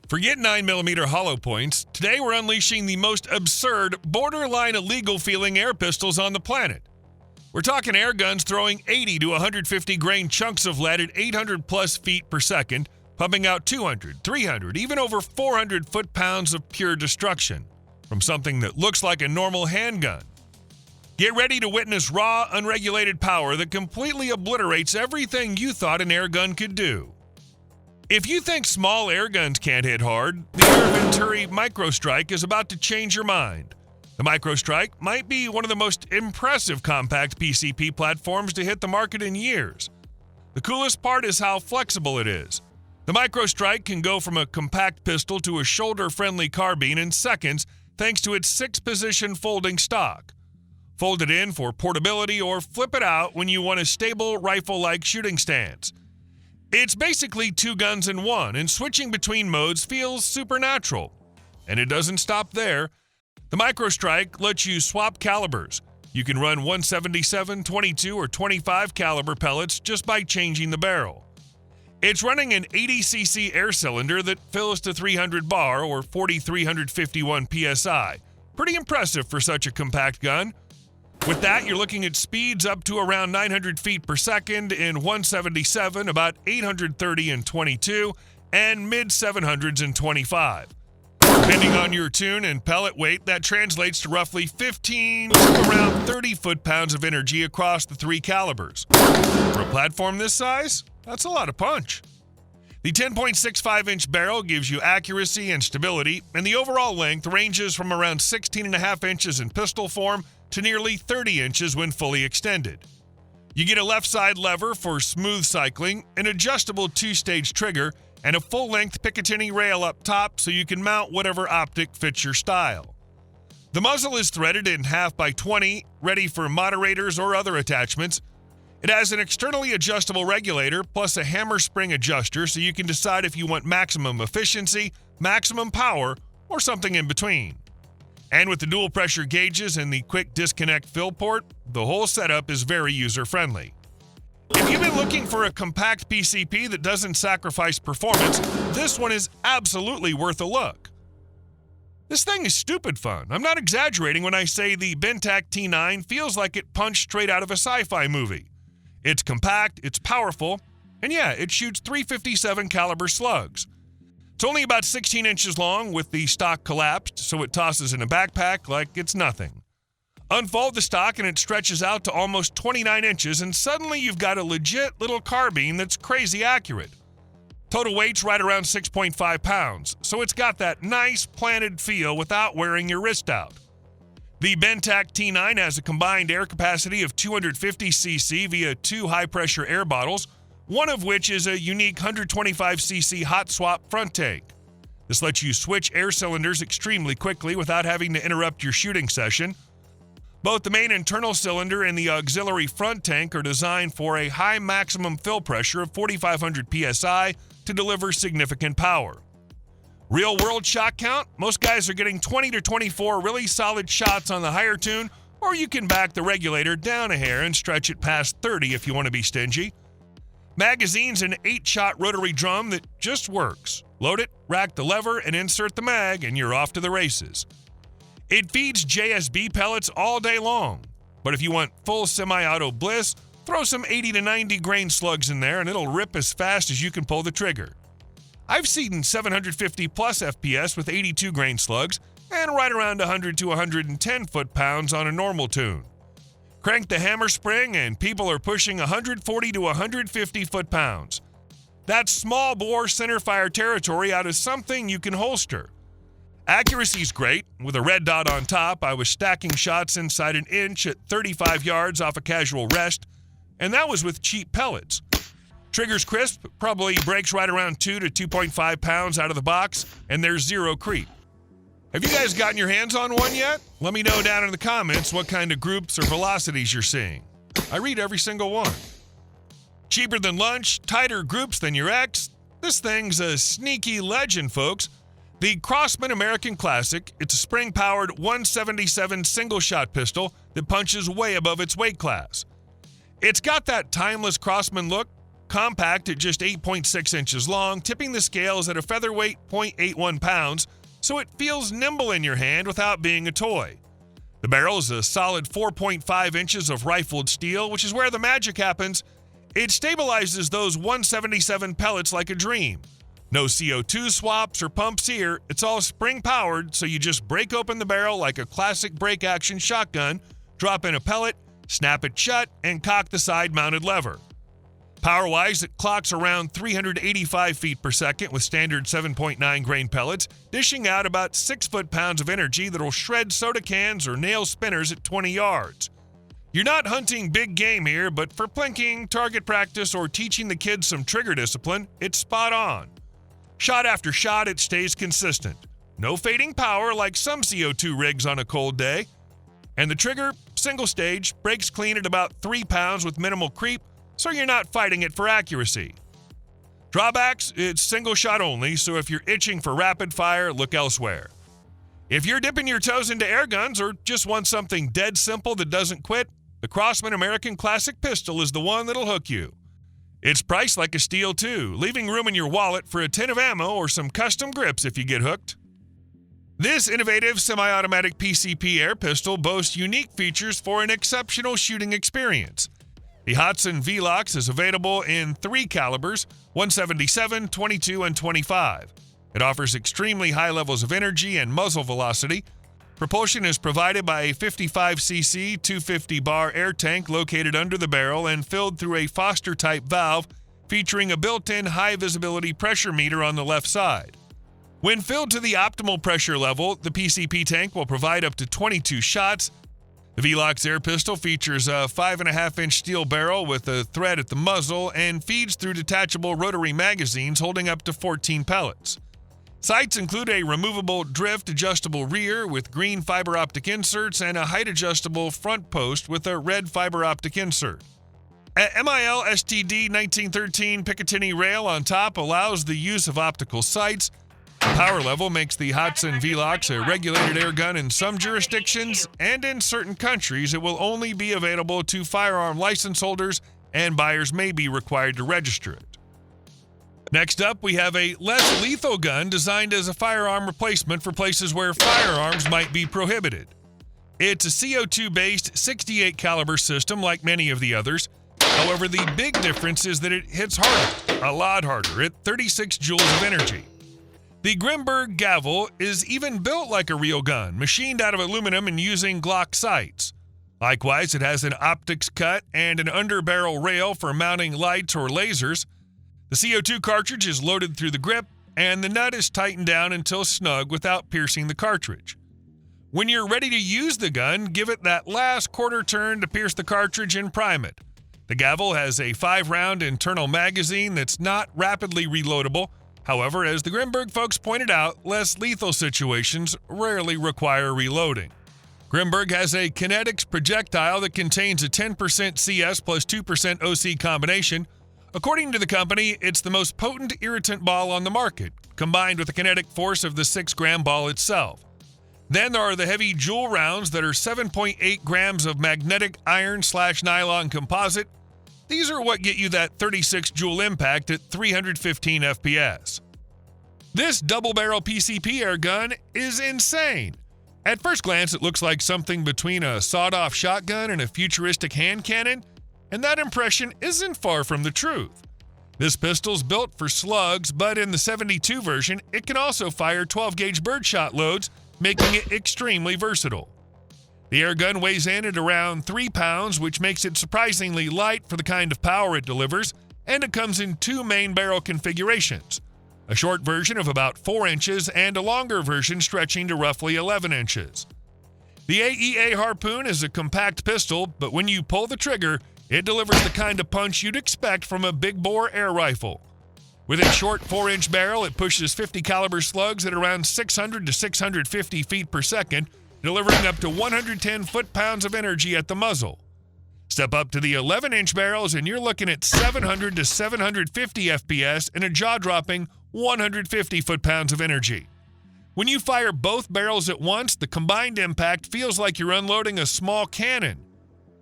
Forget 9mm hollow points. Today we're unleashing the most absurd, borderline illegal feeling air pistols on the planet. We're talking air guns throwing 80 to 150 grain chunks of lead at 800 plus feet per second, pumping out 200, 300, even over 400 foot-pounds of pure destruction from something that looks like a normal handgun. Get ready to witness raw, unregulated power that completely obliterates everything you thought an air gun could do. If you think small air guns can't hit hard, the Venturi Microstrike is about to change your mind. The Microstrike might be one of the most impressive compact PCP platforms to hit the market in years. The coolest part is how flexible it is. The Microstrike can go from a compact pistol to a shoulder-friendly carbine in seconds thanks to its 6-position folding stock. Fold it in for portability or flip it out when you want a stable rifle-like shooting stance. It's basically two guns in one, and switching between modes feels supernatural. And it doesn't stop there. The Microstrike lets you swap calibers. You can run 177, 22, or 25 caliber pellets just by changing the barrel. It's running an 80cc air cylinder that fills to 300 bar or 4,351 psi. Pretty impressive for such a compact gun. With that, you're looking at speeds up to around 900 feet per second in 177, about 830 in 22, and mid-700s in 25. Depending on your tune and pellet weight, that translates to roughly 15 to around 30 foot-pounds of energy across the three calibers. For a platform this size, that's a lot of punch. The 10.65-inch barrel gives you accuracy and stability, and the overall length ranges from around 16.5 inches in pistol form to nearly 30 inches when fully extended. You get a left side lever for smooth cycling, an adjustable 2-stage trigger, and a full-length Picatinny rail up top so you can mount whatever optic fits your style. The muzzle is threaded in 1/2x20, ready for moderators or other attachments. It has an externally adjustable regulator plus a hammer spring adjuster so you can decide if you want maximum efficiency, maximum power, or something in between. And with the dual pressure gauges and the quick disconnect fill port, the whole setup is very user-friendly. If you've been looking for a compact PCP that doesn't sacrifice performance, this one is absolutely worth a look. This thing is stupid fun. I'm not exaggerating when I say the Bintac T9 feels like it punched straight out of a sci-fi movie. It's compact, it's powerful, and yeah, it shoots .357 caliber slugs. It's only about 16 inches long with the stock collapsed, so it tosses in a backpack like it's nothing. Unfold the stock and it stretches out to almost 29 inches, and suddenly you've got a legit little carbine that's crazy accurate. Total weight's right around 6.5 pounds, so it's got that nice planted feel without wearing your wrist out. The Bintac T9 has a combined air capacity of 250 cc via 2 high-pressure air bottles, one of which is a unique 125cc hot swap front tank. This lets you switch air cylinders extremely quickly without having to interrupt your shooting session. Both the main internal cylinder and the auxiliary front tank are designed for a high maximum fill pressure of 4,500 psi to deliver significant power. Real-world shot count, most guys are getting 20 to 24 really solid shots on the higher tune, or you can back the regulator down a hair and stretch it past 30 if you want to be stingy. Magazine's an 8-shot rotary drum that just works. Load it, rack the lever, and insert the mag, and you're off to the races. It feeds JSB pellets all day long, but if you want full semi-auto bliss, throw some 80 to 90 grain slugs in there and it'll rip as fast as you can pull the trigger. I've seen 750 plus FPS with 82 grain slugs and right around 100 to 110 foot-pounds on a normal tune. Crank the hammer spring and people are pushing 140 to 150 foot-pounds. That's small bore centerfire territory out of something you can holster. Accuracy's great. With a red dot on top, I was stacking shots inside an inch at 35 yards off a casual rest, and that was with cheap pellets. Trigger's crisp, probably breaks right around 2 to 2.5 pounds out of the box, and there's zero creep. Have you guys gotten your hands on one yet? Let me know down in the comments what kind of groups or velocities you're seeing. I read every single one. Cheaper than lunch, tighter groups than your ex. This thing's a sneaky legend, folks. The Crosman American Classic, it's a spring-powered 177 single-shot pistol that punches way above its weight class. It's got that timeless Crosman look, compact at just 8.6 inches long, tipping the scales at a featherweight 0.81 pounds, so it feels nimble in your hand without being a toy. The barrel is a solid 4.5 inches of rifled steel, which is where the magic happens. It stabilizes those 177 pellets like a dream. No CO2 swaps or pumps here. It's all spring-powered, so you just break open the barrel like a classic break-action shotgun, drop in a pellet, snap it shut, and cock the side-mounted lever. Power-wise, it clocks around 385 feet per second with standard 7.9 grain pellets, dishing out about 6 foot-pounds of energy that'll shred soda cans or nail spinners at 20 yards. You're not hunting big game here, but for plinking, target practice, or teaching the kids some trigger discipline, it's spot on. Shot after shot, it stays consistent. No fading power like some CO2 rigs on a cold day. And the trigger, single stage, breaks clean at about 3 pounds with minimal creep, so you're not fighting it for accuracy. Drawbacks, it's single shot only, so if you're itching for rapid fire, look elsewhere. If you're dipping your toes into air guns or just want something dead simple that doesn't quit, the Crosman American Classic Pistol is the one that'll hook you. It's priced like a steal too, leaving room in your wallet for a tin of ammo or some custom grips if you get hooked. This innovative semi-automatic PCP air pistol boasts unique features for an exceptional shooting experience. The Hatsan Veloce is available in 3 calibers, 177, 22, and 25. It offers extremely high levels of energy and muzzle velocity. Propulsion is provided by a 55cc 250 bar air tank located under the barrel and filled through a Foster-type valve featuring a built-in high-visibility pressure meter on the left side. When filled to the optimal pressure level, the PCP tank will provide up to 22 shots. The Veloce air pistol features a 5.5-inch steel barrel with a thread at the muzzle and feeds through detachable rotary magazines holding up to 14 pellets. Sights include a removable drift adjustable rear with green fiber optic inserts and a height adjustable front post with a red fiber optic insert. A MIL STD 1913 Picatinny rail on top allows the use of optical sights. The power level makes the Hatsan Veloce a regulated air gun in some jurisdictions, and in certain countries it will only be available to firearm license holders, and buyers may be required to register it. Next up, we have a less lethal gun designed as a firearm replacement for places where firearms might be prohibited. It's a CO2-based 68 caliber system like many of the others. However, the big difference is that it hits harder, a lot harder, at 36 joules of energy. The Grimburg Gavl is even built like a real gun, machined out of aluminum and using Glock sights. Likewise, it has an optics cut and an underbarrel rail for mounting lights or lasers. The CO2 cartridge is loaded through the grip, and the nut is tightened down until snug without piercing the cartridge. When you're ready to use the gun, give it that last quarter turn to pierce the cartridge and prime it. The Gavl has a 5-round internal magazine that's not rapidly reloadable. However, as the Grimburg folks pointed out, less lethal situations rarely require reloading. Grimburg has a kinetics projectile that contains a 10% CS plus 2% OC combination. According to the company, it's the most potent irritant ball on the market, combined with the kinetic force of the 6-gram ball itself. Then there are the heavy joule rounds that are 7.8 grams of magnetic iron/nylon composite. These are what get you that 36 joule impact at 315 FPS. This double-barrel PCP air gun is insane. At first glance, it looks like something between a sawed-off shotgun and a futuristic hand cannon, and that impression isn't far from the truth. This pistol's built for slugs, but in the 72 version, it can also fire 12-gauge birdshot loads, making it extremely versatile. The air gun weighs in at around 3 pounds, which makes it surprisingly light for the kind of power it delivers, and it comes in 2 main barrel configurations, a short version of about 4 inches and a longer version stretching to roughly 11 inches. The AEA Harpoon is a compact pistol, but when you pull the trigger, it delivers the kind of punch you'd expect from a big bore air rifle. With its short 4-inch barrel, it pushes 50 caliber slugs at around 600 to 650 feet per second, delivering up to 110 foot-pounds of energy at the muzzle. Step up to the 11-inch barrels and you're looking at 700 to 750 FPS and a jaw-dropping 150 foot-pounds of energy. When you fire both barrels at once, the combined impact feels like you're unloading a small cannon.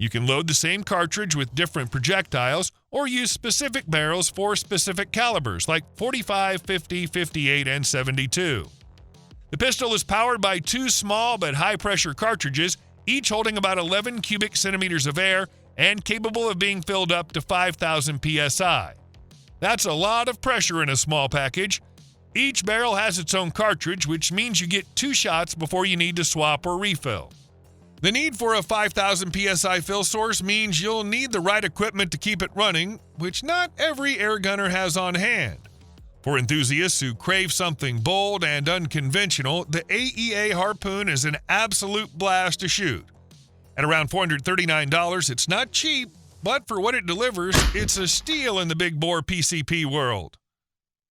You can load the same cartridge with different projectiles or use specific barrels for specific calibers like 45, 50, 58, and 72. The pistol is powered by two small but high-pressure cartridges, each holding about 11 cubic centimeters of air and capable of being filled up to 5,000 psi. That's a lot of pressure in a small package. Each barrel has its own cartridge, which means you get 2 shots before you need to swap or refill. The need for a 5,000 psi fill source means you'll need the right equipment to keep it running, which not every air gunner has on hand. For enthusiasts who crave something bold and unconventional, the AEA Harpoon is an absolute blast to shoot. At around $439, it's not cheap, but for what it delivers, it's a steal in the big bore PCP world.